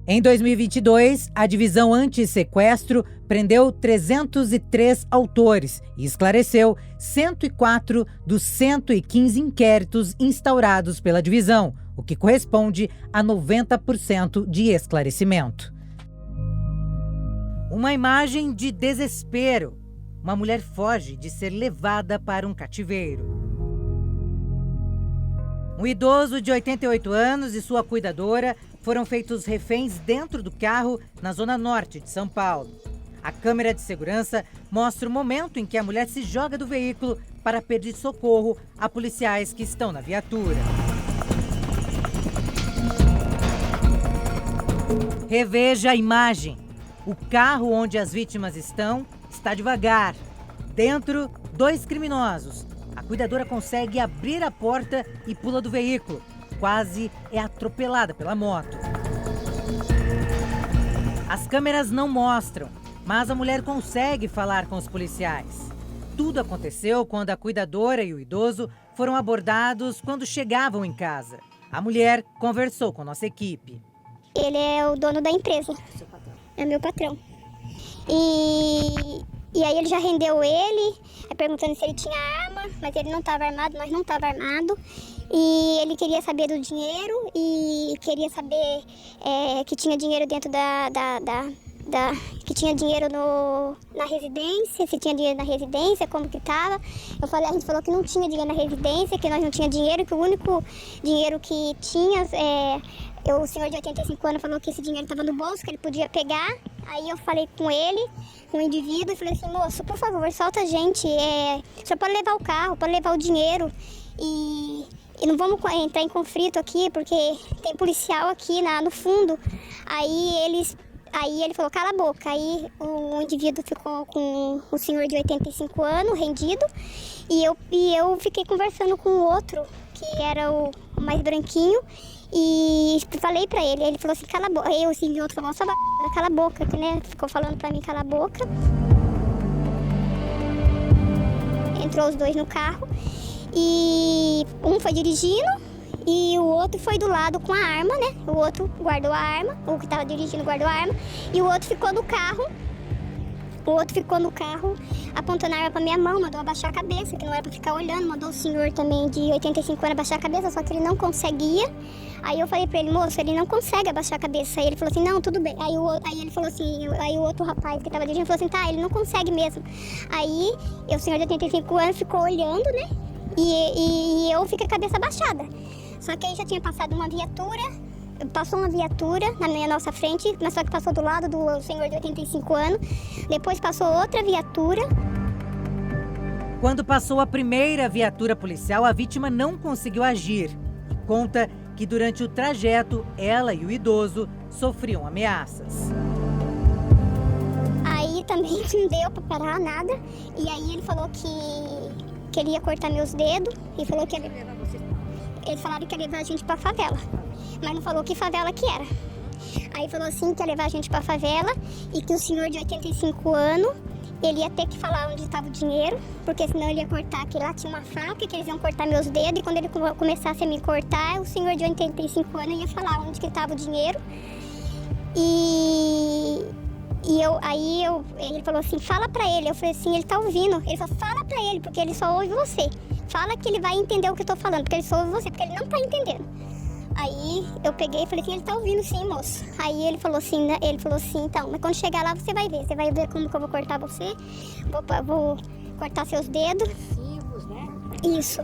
Em 2022, a Divisão Anti-Sequestro prendeu 303 autores e esclareceu 104 dos 115 inquéritos instaurados pela divisão, o que corresponde a 90% de esclarecimento. Uma imagem de desespero. Uma mulher foge de ser levada para um cativeiro. Um idoso de 88 anos e sua cuidadora foram feitos reféns dentro do carro na zona norte de São Paulo. A câmera de segurança mostra o momento em que a mulher se joga do veículo para pedir socorro a policiais que estão na viatura. Reveja a imagem. O carro onde as vítimas estão está devagar. Dentro, 2 criminosos. A cuidadora consegue abrir a porta e pula do veículo. Quase é atropelada pela moto. As câmeras não mostram, mas a mulher consegue falar com os policiais. Tudo aconteceu quando a cuidadora e o idoso foram abordados quando chegavam em casa. A mulher conversou com nossa equipe. Ele é o dono da empresa, é meu patrão. E aí ele já rendeu ele, perguntando se ele tinha arma, mas ele não estava armado, nós não estávamos armados. E ele queria saber do dinheiro e queria saber que tinha dinheiro dentro que tinha dinheiro na residência, se tinha dinheiro na residência, como que estava. A gente falou que não tinha dinheiro na residência, que nós não tinha dinheiro, que o único dinheiro que tinha, o senhor de 85 anos falou que esse dinheiro estava no bolso, que ele podia pegar. Aí eu falei com ele, com o indivíduo, e falei assim, moço, por favor, solta a gente, o senhor pode levar o carro, pode levar o dinheiro e não vamos entrar em conflito aqui, porque tem policial aqui no fundo. Aí ele falou, cala a boca. Aí o indivíduo ficou com o senhor de 85 anos, rendido, e eu fiquei conversando com o outro, que era o mais branquinho, e falei pra ele. Ele falou assim, cala a boca. Aí o outro falou, cala a boca, né? Ficou falando pra mim, cala a boca. Entrou os dois no carro, e um foi dirigindo, e o outro foi do lado com a arma, né? O outro guardou a arma, o que estava dirigindo guardou a arma, e o outro ficou no carro. Apontando a arma pra minha mão, mandou abaixar a cabeça, que não era pra ficar olhando, mandou o senhor também de 85 anos abaixar a cabeça, só que ele não conseguia. Aí eu falei pra ele, moço, ele não consegue abaixar a cabeça. Aí ele falou assim, não, tudo bem. Aí ele falou assim, aí o outro rapaz que tava dirigindo falou assim, tá, ele não consegue mesmo. Aí o senhor de 85 anos ficou olhando, né? E eu fiquei com a cabeça abaixada. Só que aí já tinha passado uma viatura, passou uma viatura na nossa frente, mas só que passou do lado do senhor de 85 anos. Depois passou outra viatura. Quando passou a primeira viatura policial, a vítima não conseguiu agir. E conta que durante o trajeto, ela e o idoso sofriam ameaças. Aí também não deu pra parar nada. E aí ele falou que queria cortar meus dedos e falou que eles falaram que ia levar a gente pra favela, mas não falou que favela que era. Aí falou assim que ia levar a gente pra favela e que o senhor de 85 anos, ele ia ter que falar onde estava o dinheiro, porque senão ele ia cortar, que lá tinha uma faca, que eles iam cortar meus dedos, e quando ele começasse a me cortar, o senhor de 85 anos ia falar onde que estava o dinheiro. Ele falou assim, fala pra ele. Eu falei assim, ele tá ouvindo. Ele falou, fala pra ele, porque ele só ouve você. Fala que ele vai entender o que eu tô falando, porque ele só ouve você, porque ele não tá entendendo. Aí eu peguei e falei assim, ele tá ouvindo sim, moço. Aí ele falou assim, então, mas quando chegar lá você vai ver como que eu vou cortar você. Vou cortar seus dedos. Isso.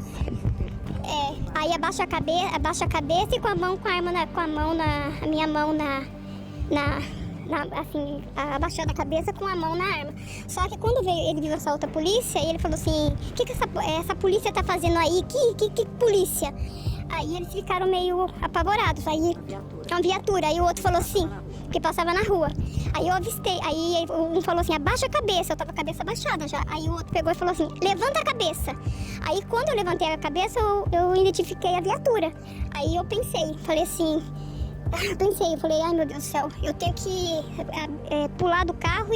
Aí abaixa a cabeça e com a minha mão assim, abaixando a cabeça com a mão na arma. Só que quando ele viu essa outra polícia, ele falou assim, o que essa polícia tá fazendo aí? Que polícia? Aí eles ficaram meio apavorados. Aí é uma viatura. Aí o outro falou assim, que passava na rua. Aí eu avistei. Aí um falou assim, abaixa a cabeça. Eu tava com a cabeça abaixada já. Aí o outro pegou e falou assim, levanta a cabeça. Aí quando eu levantei a cabeça, eu identifiquei a viatura. Aí eu falei, ai meu Deus do céu, eu tenho que pular do carro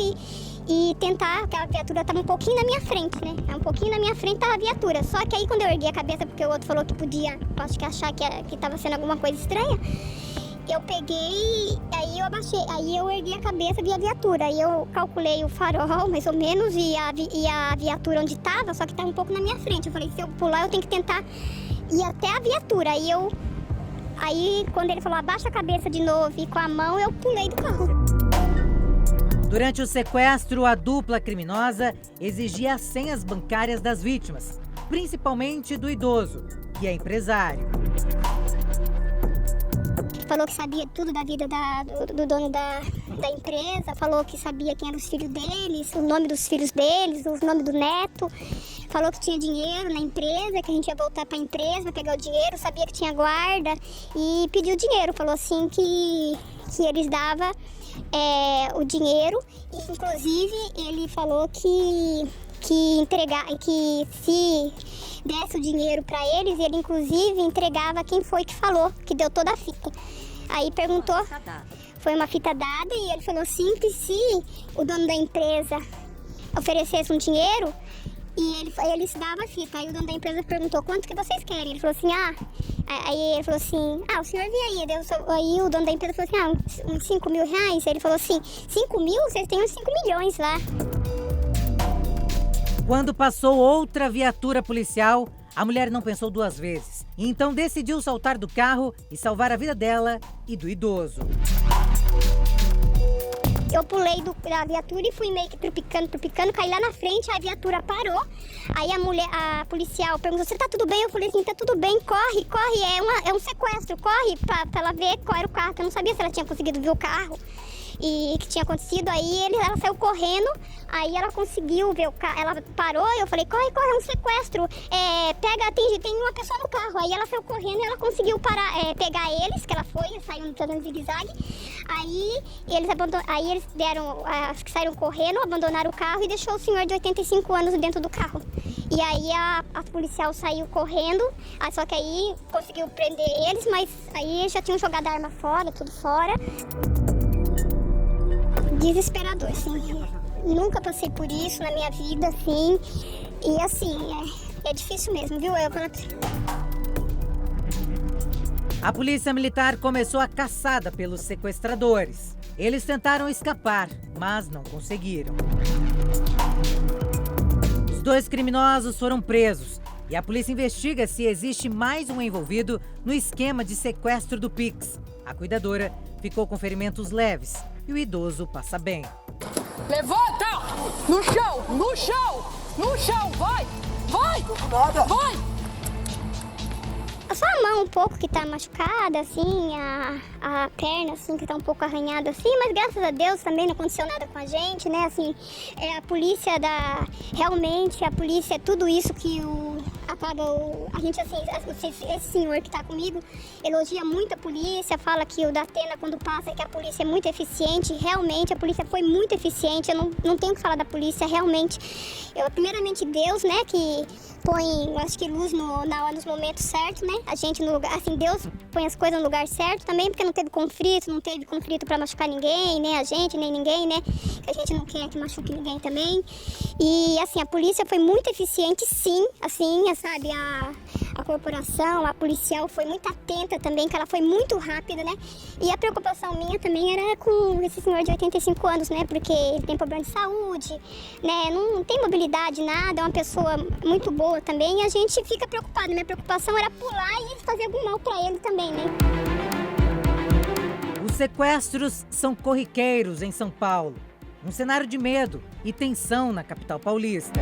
e tentar, aquela viatura estava um pouquinho na minha frente, né? Um pouquinho na minha frente estava a viatura. Só que aí quando eu ergui a cabeça, porque o outro falou que podia, acho que achar que estava sendo alguma coisa estranha, eu peguei, aí eu abaixei, aí eu ergui a cabeça, vi a viatura. Aí eu calculei o farol, mais ou menos, e a viatura onde estava, só que estava um pouco na minha frente. Eu falei, se eu pular, eu tenho que tentar ir até a viatura. Aí, quando ele falou, abaixa a cabeça de novo e com a mão, eu pulei do carro. Durante o sequestro, a dupla criminosa exigia as senhas bancárias das vítimas, principalmente do idoso, que é empresário. Falou que sabia tudo da vida do dono da empresa, falou que sabia quem eram os filhos deles, o nome dos filhos deles, o nome do neto. Falou que tinha dinheiro na empresa, que a gente ia voltar para a empresa para pegar o dinheiro, sabia que tinha guarda e pediu dinheiro. Falou assim que eles davam o dinheiro e, inclusive, ele falou que se desse o dinheiro para eles, ele, inclusive, entregava quem foi que falou, que deu toda a fita. Aí perguntou Foi uma fita dada e ele falou assim que se o dono da empresa oferecesse um dinheiro, e ele se dava a fita. Aí o dono da empresa perguntou, quanto que vocês querem? Ele falou assim, aí ele falou assim, o senhor vem aí. Aí o dono da empresa falou assim, uns 5 mil reais. Ele falou assim, 5 mil? Vocês têm uns 5 milhões lá. Quando passou outra viatura policial, a mulher não pensou duas vezes. E então decidiu saltar do carro e salvar a vida dela e do idoso. Eu pulei da viatura e fui meio que tropicando, caí lá na frente, a viatura parou. Aí a policial perguntou, você tá tudo bem? Eu falei assim, tá tudo bem, corre, é um sequestro, corre pra ela ver qual era o carro, que eu não sabia se ela tinha conseguido ver o carro e o que tinha acontecido. Aí ela saiu correndo, aí ela conseguiu ver o carro, ela parou e eu falei, corre, é um sequestro, tem uma pessoa no carro. Aí ela saiu correndo e ela conseguiu pegar eles, que ela saiu dando zigue-zague. Aí eles deram, acho que saíram correndo, abandonaram o carro e deixou o senhor de 85 anos dentro do carro. E aí a policial saiu correndo, só que aí conseguiu prender eles, mas aí já tinham jogado a arma fora, tudo fora. Desesperador, assim. Nunca passei por isso na minha vida, assim. E assim, é difícil mesmo, viu? A polícia militar começou a caçada pelos sequestradores. Eles tentaram escapar, mas não conseguiram. Os 2 criminosos foram presos e a polícia investiga se existe mais um envolvido no esquema de sequestro do Pix. A cuidadora ficou com ferimentos leves e o idoso passa bem. Levanta! No chão! Vai! Vai! Só a mão um pouco que tá machucada, assim, a perna, assim, que tá um pouco arranhada, assim, mas graças a Deus também não aconteceu nada com a gente, né, assim, a polícia realmente, a polícia é tudo isso que a gente, assim, esse senhor que tá comigo, elogia muito a polícia, fala que o Datena, quando passa, que a polícia é muito eficiente, realmente, a polícia foi muito eficiente, eu não tenho o que falar da polícia, realmente, primeiramente Deus, né, que põe, acho que luz nos momentos certos, né? A gente no lugar, assim, Deus põe as coisas no lugar certo também, porque não teve conflito para machucar ninguém, nem a gente, nem ninguém, né? Que a gente não quer que machuque ninguém também. E, assim, a polícia foi muito eficiente, sim, assim, sabe? A corporação, a policial foi muito atenta também, que ela foi muito rápida, né? E a preocupação minha também era com esse senhor de 85 anos, né? Porque ele tem problema de saúde, né? Não tem mobilidade, nada, é uma pessoa muito boa também, e a gente fica preocupado. Minha preocupação era pular e fazer algum mal para ele também, né? Os sequestros são corriqueiros em São Paulo. Um cenário de medo e tensão na capital paulista.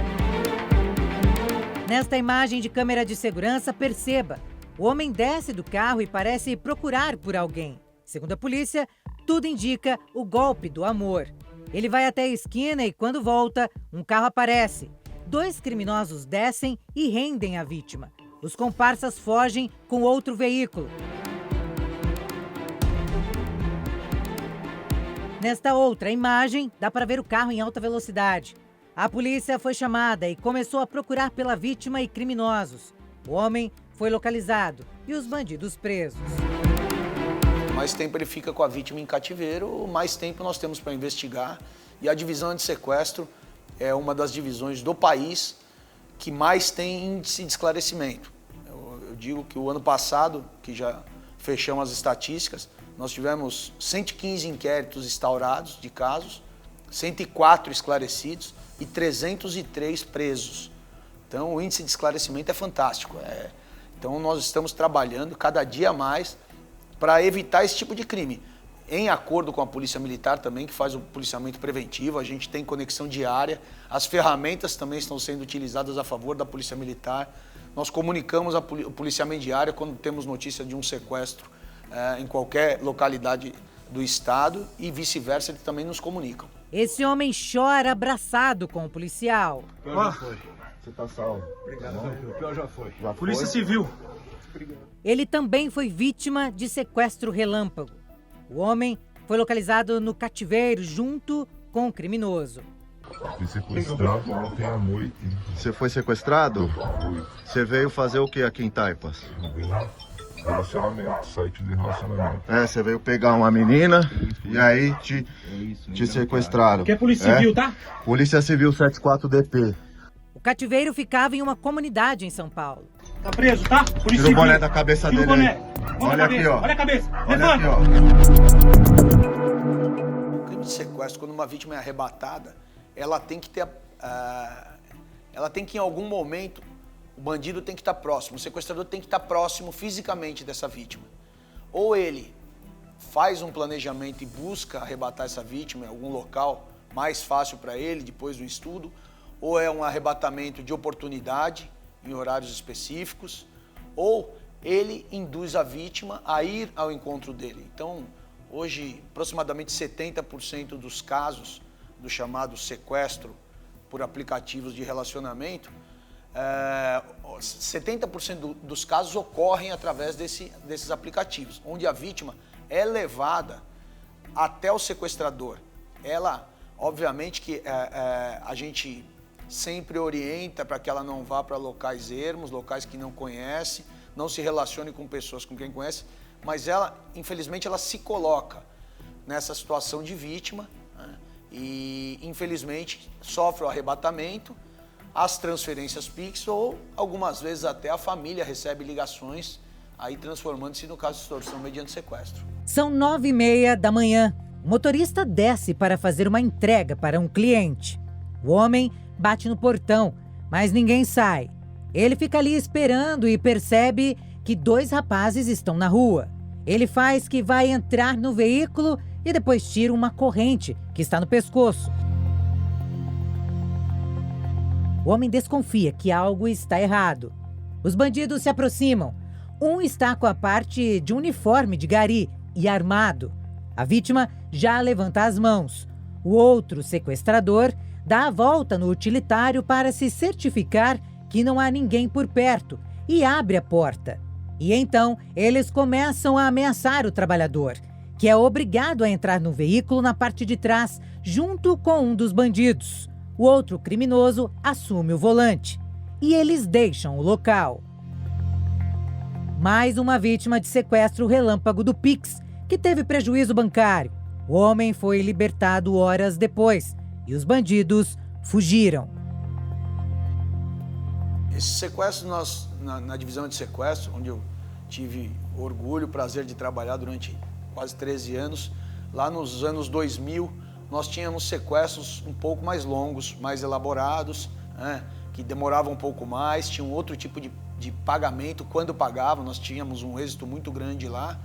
Nesta imagem de câmera de segurança, perceba, o homem desce do carro e parece procurar por alguém. Segundo a polícia, tudo indica o golpe do amor. Ele vai até a esquina e quando volta, um carro aparece. 2 criminosos descem e rendem a vítima. Os comparsas fogem com outro veículo. Nesta outra imagem, dá para ver o carro em alta velocidade. A polícia foi chamada e começou a procurar pela vítima e criminosos. O homem foi localizado e os bandidos presos. Mais tempo ele fica com a vítima em cativeiro, mais tempo nós temos para investigar. E a divisão de sequestro é uma das divisões do país que mais tem índice de esclarecimento. Eu digo que o ano passado, que já fechamos as estatísticas, nós tivemos 115 inquéritos instaurados de casos, 104 esclarecidos e 303 presos. Então o índice de esclarecimento é fantástico. Então nós estamos trabalhando cada dia mais para evitar esse tipo de crime. Em acordo com a Polícia Militar também, que faz o policiamento preventivo, a gente tem conexão diária, as ferramentas também estão sendo utilizadas a favor da Polícia Militar. Nós comunicamos o policiamento diário quando temos notícia de um sequestro em qualquer localidade do estado e vice-versa, eles também nos comunicam. Esse homem chora abraçado com o policial. O pior já foi. Você tá salvo. Obrigado, o pior já foi. Já Polícia foi? Civil. Ele também foi vítima de sequestro relâmpago. O homem foi localizado no cativeiro junto com o criminoso. Fui sequestrado ontem à noite. Você foi sequestrado? Fui. Você veio fazer o que aqui em Taipas? Eu vim lá relacionamento, site de relacionamento. É, você veio pegar uma menina e aí te sequestraram. Que é Polícia Civil, tá? Polícia Civil 74DP. O cativeiro ficava em uma comunidade em São Paulo. Tá preso, tá? Polícia Tira o Civil. boné da cabeça Tira o dele boné. aí. Olha aqui, ó. Olha a cabeça. Olha Levanta. aqui, O crime de sequestro, quando uma vítima é arrebatada, ela tem que ter... ela tem que, em algum momento, o bandido tem que estar próximo, o sequestrador tem que estar próximo fisicamente dessa vítima. Ou ele faz um planejamento e busca arrebatar essa vítima em algum local mais fácil para ele, depois do estudo, ou é um arrebatamento de oportunidade, em horários específicos, ou ele induz a vítima a ir ao encontro dele. Então, hoje, aproximadamente 70% dos casos do chamado sequestro por aplicativos de relacionamento, 70% dos casos ocorrem através desses aplicativos, onde a vítima é levada até o sequestrador. Ela, obviamente que a gente sempre orienta para que ela não vá para locais ermos, locais que não conhece, não se relacione com pessoas com quem conhece, mas ela, infelizmente, ela se coloca nessa situação de vítima, né? E, infelizmente, sofre o arrebatamento, as transferências Pix ou, algumas vezes, até a família recebe ligações, aí transformando-se, no caso de extorsão, mediante sequestro. São 9h30 da manhã. O motorista desce para fazer uma entrega para um cliente. O homem bate no portão, mas ninguém sai. Ele fica ali esperando e percebe que 2 rapazes estão na rua. Ele faz que vai entrar no veículo e depois tira uma corrente que está no pescoço. O homem desconfia que algo está errado. Os bandidos se aproximam. Um está com a parte de uniforme de gari e armado. A vítima já levanta as mãos. O outro sequestrador dá a volta no utilitário para se certificar que não há ninguém por perto e abre a porta. E então eles começam a ameaçar o trabalhador, que é obrigado a entrar no veículo na parte de trás, junto com um dos bandidos. O outro criminoso assume o volante e eles deixam o local. Mais uma vítima de sequestro relâmpago do Pix, que teve prejuízo bancário. O homem foi libertado horas depois e os bandidos fugiram. Esse sequestro, na divisão de sequestro, onde eu tive orgulho, prazer de trabalhar durante quase 13 anos, lá nos anos 2000, nós tínhamos sequestros um pouco mais longos, mais elaborados, né, que demoravam um pouco mais, tinham outro tipo de pagamento. Quando pagavam, nós tínhamos um êxito muito grande lá,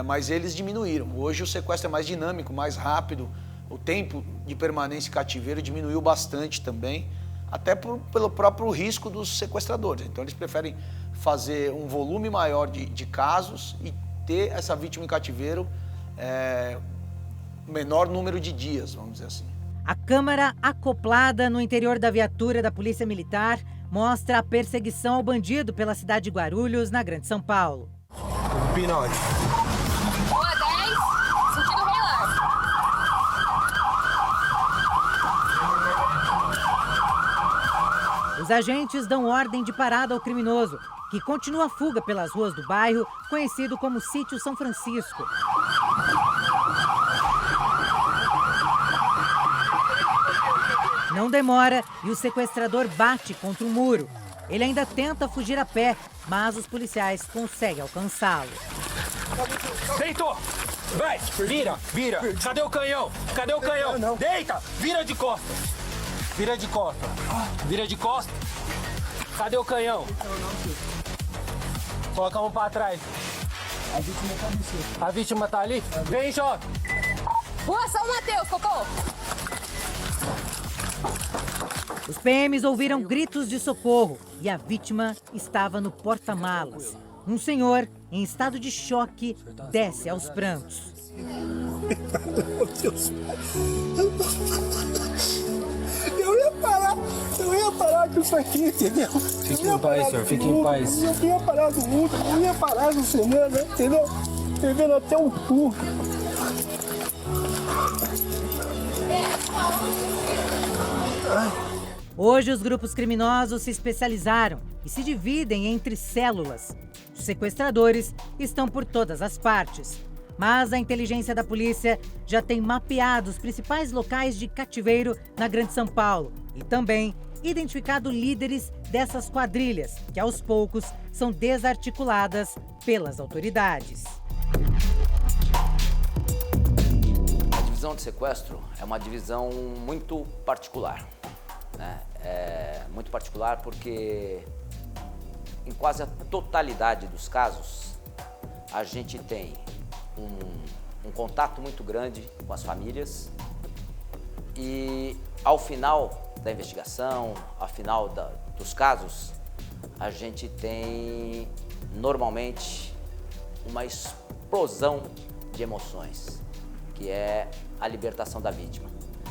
mas eles diminuíram. Hoje o sequestro é mais dinâmico, mais rápido, o tempo de permanência em cativeiro diminuiu bastante também, até pelo próprio risco dos sequestradores. Então eles preferem fazer um volume maior de casos e ter essa vítima em cativeiro menor número de dias, vamos dizer assim. A câmera acoplada no interior da viatura da Polícia Militar mostra a perseguição ao bandido pela cidade de Guarulhos, na Grande São Paulo. Pina onde? Rua 10, sentido Relar. Os agentes dão ordem de parada ao criminoso, que continua a fuga pelas ruas do bairro, conhecido como Sítio São Francisco. Não demora e o sequestrador bate contra um muro. Ele ainda tenta fugir a pé, mas os policiais conseguem alcançá-lo. Deitou! Vai! Vira! Cadê o canhão? Cadê o canhão? Não. Deita! Vira de costas! Vira de costas! Vira de costas! Cadê o canhão? Coloca a mão pra trás. A vítima tá ali. A vítima tá ali? Vem, Jota! Rua São Mateus, Cocô! Os PMs ouviram gritos de socorro e a vítima estava no porta-malas. Um senhor, em estado de choque, desce aos prantos. Meu Deus. Eu ia parar com isso aqui, entendeu? Fique em paz, senhor, fique em paz. Eu ia parar do luto, eu ia parar do semana, entendeu? Pegando até um cu. Hoje, os grupos criminosos se especializaram e se dividem entre células. Os sequestradores estão por todas as partes. Mas a inteligência da polícia já tem mapeado os principais locais de cativeiro na Grande São Paulo e também identificado líderes dessas quadrilhas, que aos poucos são desarticuladas pelas autoridades. A divisão de sequestro é uma divisão muito particular, né? É muito particular porque em quase a totalidade dos casos a gente tem um contato muito grande com as famílias e ao final da investigação, ao final dos casos, a gente tem normalmente uma explosão de emoções, que é a libertação da vítima,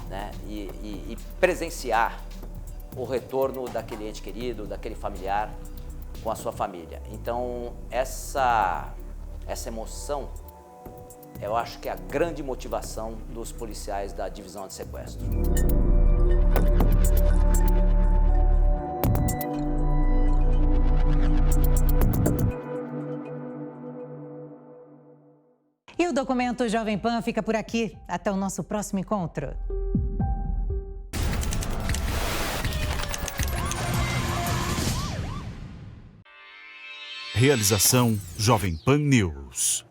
né? E presenciar o retorno daquele ente querido, daquele familiar com a sua família. Então, essa emoção, eu acho que é a grande motivação dos policiais da divisão de sequestro. E o documento Jovem Pan fica por aqui. Até o nosso próximo encontro. Realização Jovem Pan News.